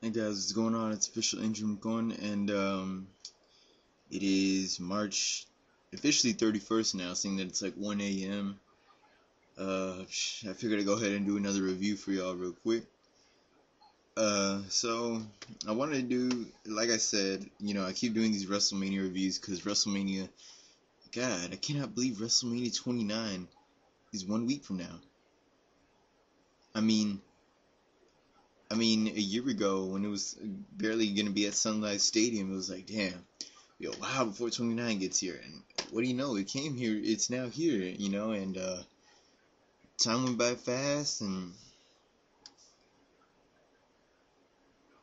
Hey guys, what's going on? It's official Engine going, and it is March officially 31st now, seeing that it's like 1 a.m. I figured I'd go ahead and do another review for y'all real quick. So I wanted to do, like I said, I keep doing these WrestleMania reviews because WrestleMania, God, I cannot believe WrestleMania 29 is 1 week from now. I mean, a year ago when it was barely gonna be at Sunrise Stadium, it was like, damn, wow, before 29 gets here, and what do you know? It came here, it's now here, and time went by fast, and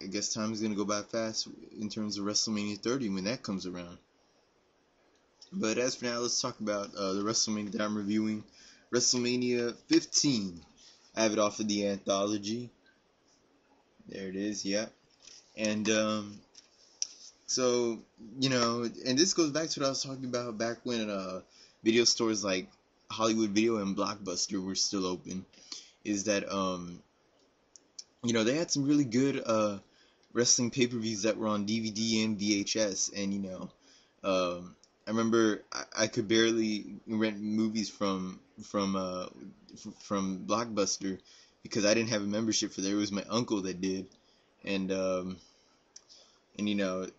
I guess time is gonna go by fast in terms of WrestleMania 30 when that comes around. But as for now, let's talk about the WrestleMania that I'm reviewing, WrestleMania 15. I have it off of the anthology. There it is, yeah. And so, and this goes back to what I was talking about back when video stores like Hollywood Video and Blockbuster were still open, is that they had some really good wrestling pay-per-views that were on DVD and VHS, and I remember I could barely rent movies from Blockbuster because I didn't have a membership for there. It was my uncle that did, and there's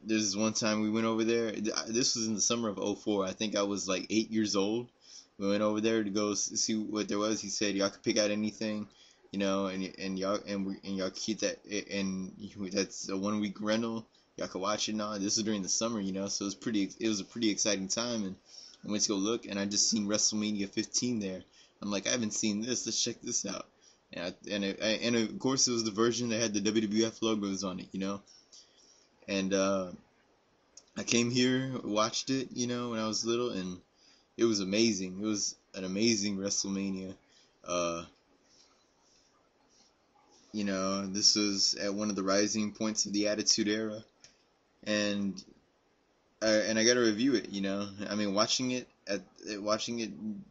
this one time we went over there. This was in the summer of '04. I think I was like 8 years old. We went over there to go see what there was. He said y'all could pick out anything, and y'all keep that, and that's a 1 week rental. Y'all could watch it now. This was during the summer, so it was a pretty exciting time. And I went to go look, and I just seen WrestleMania 15 there. I'm like, I haven't seen this. Let's check this out. And of course it was the version that had the WWF logos on it, And I came here, watched it, when I was little, and it was amazing. It was an amazing WrestleMania. This was at one of the rising points of the Attitude Era, and I got to review it. Watching it,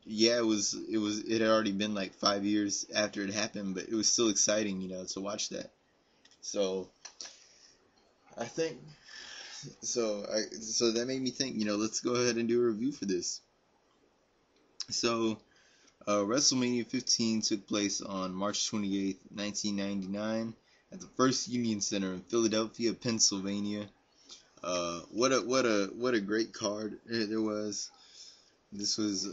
yeah, it had already been like 5 years after it happened, but it was still exciting, to watch that. So I think, so that made me think, let's go ahead and do a review for this. So, WrestleMania 15 took place on March 28th, 1999, at the First Union Center in Philadelphia, Pennsylvania. What a great card there was. This was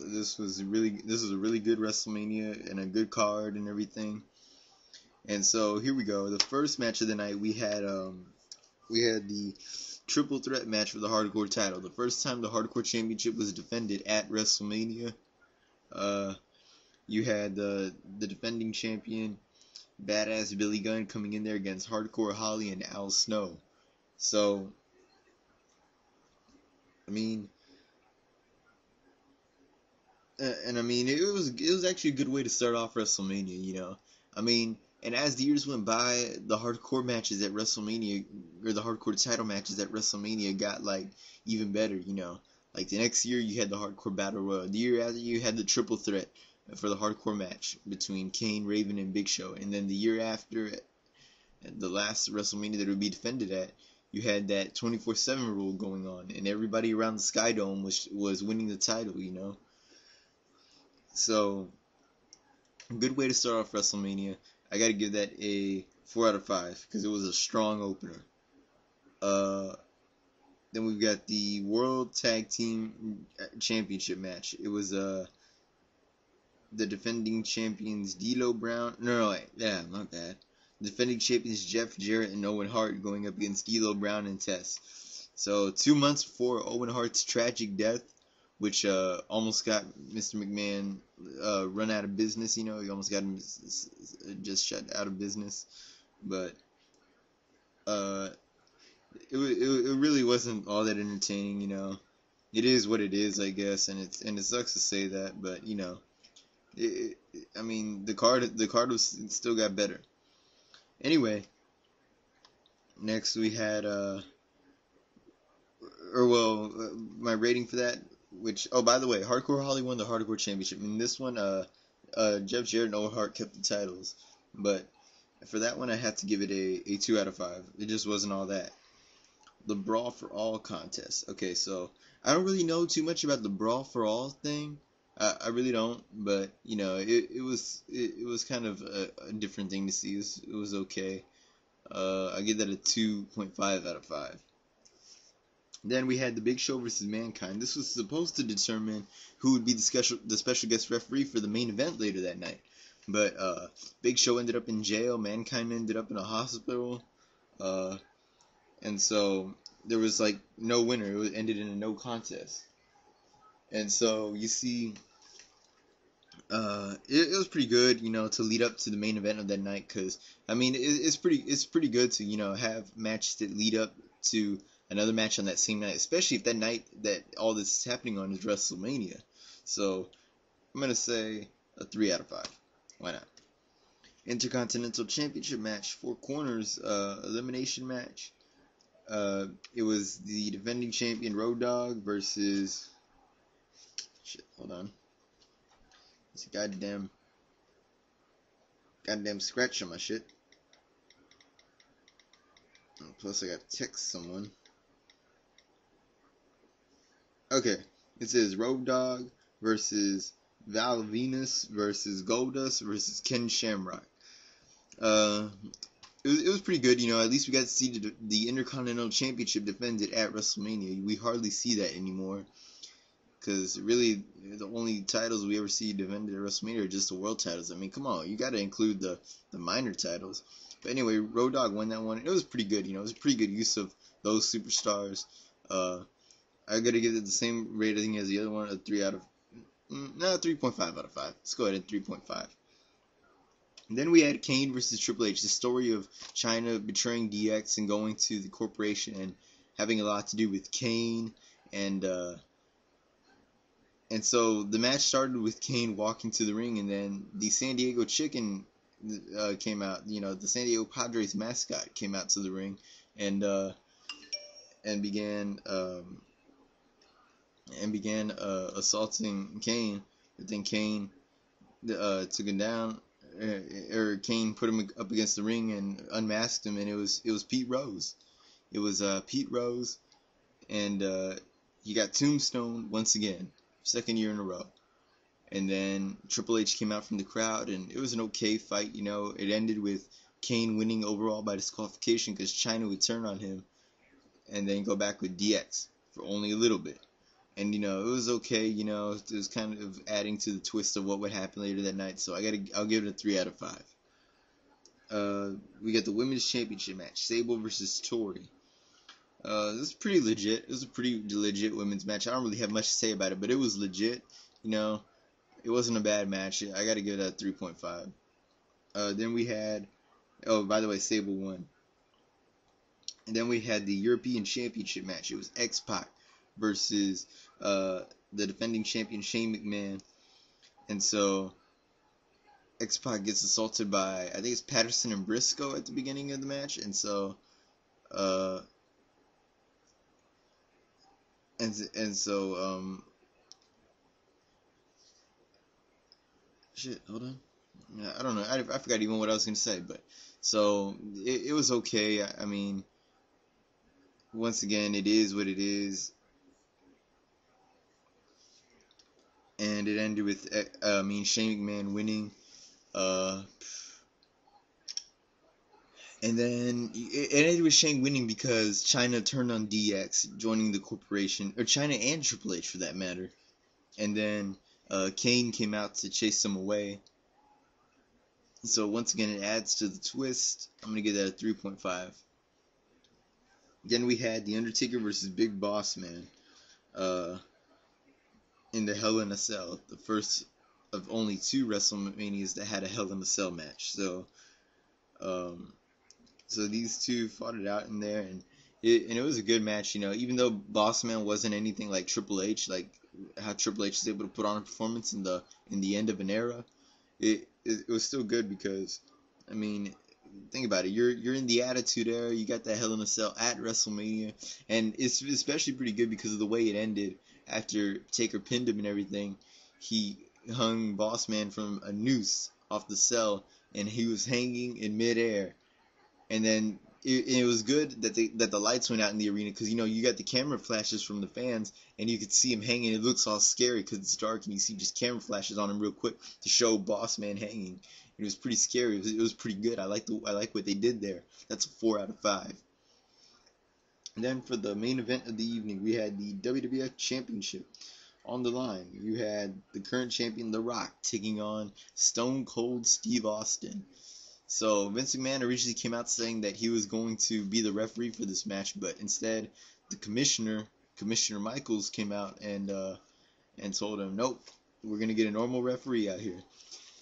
a really good WrestleMania and a good card and everything. And so here we go. The first match of the night, we had the triple threat match for the Hardcore title. The first time the Hardcore Championship was defended at WrestleMania. You had the defending champion, Badass Billy Gunn, coming in there against Hardcore Holly and Al Snow. So, it was actually a good way to start off WrestleMania, and as the years went by, the hardcore matches at WrestleMania, or the hardcore title matches at WrestleMania, got like even better, Like the next year you had the hardcore battle royal. The year after you had the triple threat for the hardcore match between Kane, Raven, and Big Show. And then the year after, the last WrestleMania that it would be defended at, you had that 24/7 rule going on, and everybody around the Sky Dome was winning the title, So, a good way to start off WrestleMania. I gotta give that a 4 out of 5 because it was a strong opener. Then we've got the World Tag Team Championship match. It was the defending champions D'Lo Brown. My bad. Defending champions Jeff Jarrett and Owen Hart going up against D'Lo Brown and Test. So 2 months before Owen Hart's tragic death, which almost got Mr. McMahon run out of business. He almost got him just shut out of business. But it really wasn't all that entertaining. It is what it is, I guess, and it sucks to say that, but the card was still got better. Anyway, next we had my rating for that. Which, oh, by the way, Hardcore Holly won the Hardcore Championship. In this one, Jeff Jarrett and Owen Hart kept the titles. But For that one, I had to give it a 2 out of 5. It just wasn't all that. The Brawl for All contest. Okay, so I don't really know too much about the Brawl for All thing. I really don't, but you know, it was kind of a different thing to see. It was okay. I give that a 2.5 out of 5. Then we had the Big Show versus Mankind. This was supposed to determine who would be the special guest referee for the main event later that night. But Big Show ended up in jail. Mankind ended up in a hospital. And so there was like no winner. It ended in a no contest. And so you see, it was pretty good, you know, to lead up to the main event of that night. Cause I mean, it's pretty good to, you know, have matches that lead up to another match on that same night, especially if that night that all this is happening on is WrestleMania. So I'm gonna say a 3 out of 5. Why not? Intercontinental Championship match, 4 corners, elimination match. It was the defending champion Road Dogg versus. Shit, hold on. It's a goddamn scratch on my shit. Plus, I got to text someone. Okay, it says Road Dogg versus Val Venus versus Goldust versus Ken Shamrock. It was pretty good, you know. At least we got to see the Intercontinental Championship defended at WrestleMania. We hardly see that anymore, because really the only titles we ever see defended at WrestleMania are just the world titles. I mean, come on, you got to include the minor titles. But anyway, Road Dogg won that one. It was pretty good, you know. It was a pretty good use of those superstars. I gotta give it the same rating as the other one, a 3.5 out of 5. Let's go ahead at 3.5. And then we had Kane versus Triple H, the story of China betraying DX and going to the corporation and having a lot to do with Kane. And so the match started with Kane walking to the ring, and then the San Diego Chicken came out. You know, the San Diego Padres mascot came out to the ring and began assaulting Kane. But then Kane took him down. Or Kane put him up against the ring and unmasked him, and it was Pete Rose. It was Pete Rose, and he got tombstoned once again, 2nd year in a row. And then Triple H came out from the crowd, and it was an okay fight. You know, it ended with Kane winning overall by disqualification because China would turn on him, and then go back with DX for only a little bit. And, you know, it was okay, you know, it was kind of adding to the twist of what would happen later that night, so I'll give it a 3 out of 5. We got the Women's Championship match, Sable versus Tori. This is pretty legit. It was a pretty legit women's match. I don't really have much to say about it, but it was legit, you know. It wasn't a bad match. I gotta give it a 3.5. Then we had, oh, by the way, Sable won. And then we had the European Championship match. It was X-Pac versus the defending champion Shane McMahon. And so X-Pac gets assaulted by, I think it's Patterson and Briscoe at the beginning of the match. And so shit, hold on. I don't know. I forgot even what I was going to say, but so it was okay. I mean, once again, it is what it is. And it ended with, Shane McMahon winning. And then it ended with Shane winning because China turned on DX, joining the corporation, or China and Triple H for that matter. And then Kane came out to chase them away. So once again, it adds to the twist. I'm going to give that a 3.5. Then we had The Undertaker versus Big Boss Man in the Hell in a Cell, the first of only 2 WrestleManias that had a Hell in a Cell match. So these two fought it out in there, and it was a good match, you know, even though Boss Man wasn't anything like Triple H, like how Triple H was able to put on a performance in the end of an era. It was still good because, I mean, think about it. You're in the Attitude Era. You got that Hell in a Cell at WrestleMania, and it's especially pretty good because of the way it ended. After Taker pinned him and everything, he hung Boss Man from a noose off the cell and he was hanging in midair. And then it was good that the lights went out in the arena, because you got the camera flashes from the fans, and you could see him hanging. It looks all scary because it's dark, and you see just camera flashes on him real quick to show Boss Man hanging. It was pretty scary. It was pretty good. I like what they did there. That's a 4 out of 5. And then for the main event of the evening, we had the WWF Championship. On the line, you had the current champion, The Rock, taking on Stone Cold Steve Austin. So Vince McMahon originally came out saying that he was going to be the referee for this match, but instead the Commissioner Michaels, came out and told him, nope, we're gonna get a normal referee out here.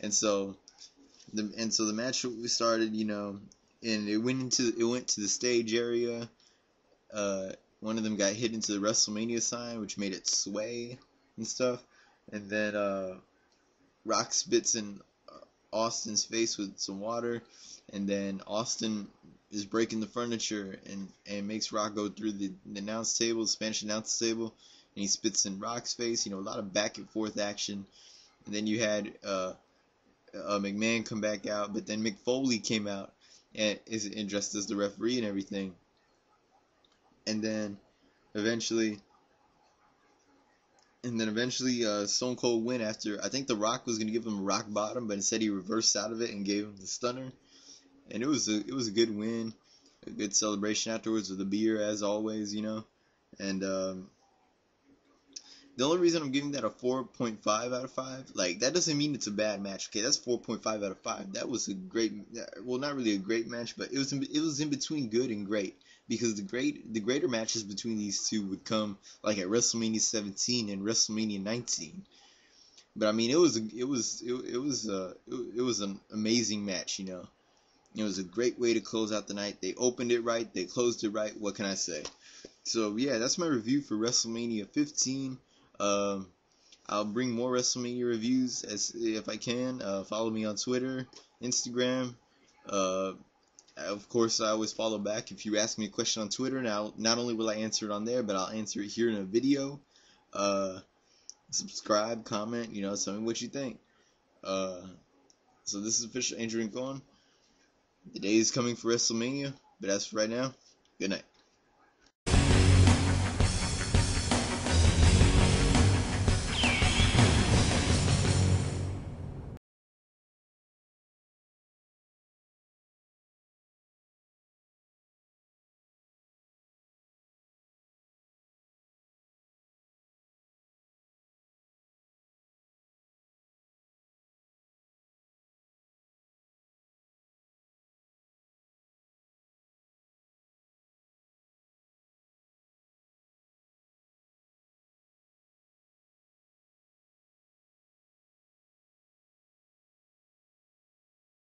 And so the match started, and it went to the stage area. One of them got hit into the WrestleMania sign, which made it sway and stuff. And then Rock spits in Austin's face with some water, and then Austin is breaking the furniture and makes Rock go through the announce table, the Spanish announce table, and he spits in Rock's face. A lot of back and forth action. And then you had McMahon come back out, but then Mick Foley came out and is dressed as the referee and everything. And then eventually Stone Cold win after, I think The Rock was going to give him a rock bottom, but instead he reversed out of it and gave him the stunner. And it was a good win, a good celebration afterwards with a beer, as always, And the only reason I'm giving that a 4.5 out of 5, like, that doesn't mean it's a bad match. Okay, that's 4.5 out of 5. That was a great, well, not really a great match, but it was in between good and great. Because the greater matches between these two would come like at WrestleMania 17 and WrestleMania 19. But I mean, it was an amazing match. It was a great way to close out the night. They opened it right, they closed it right. What can I say? So yeah, that's my review for WrestleMania 15. I'll bring more WrestleMania reviews if I can. Follow me on Twitter, Instagram. Of course, I always follow back. If you ask me a question on Twitter, now not only will I answer it on there, but I'll answer it here in a video. Subscribe, comment, tell me what you think. So this is official Andrew and Gone. The day is coming for WrestleMania, but as for right now, good night.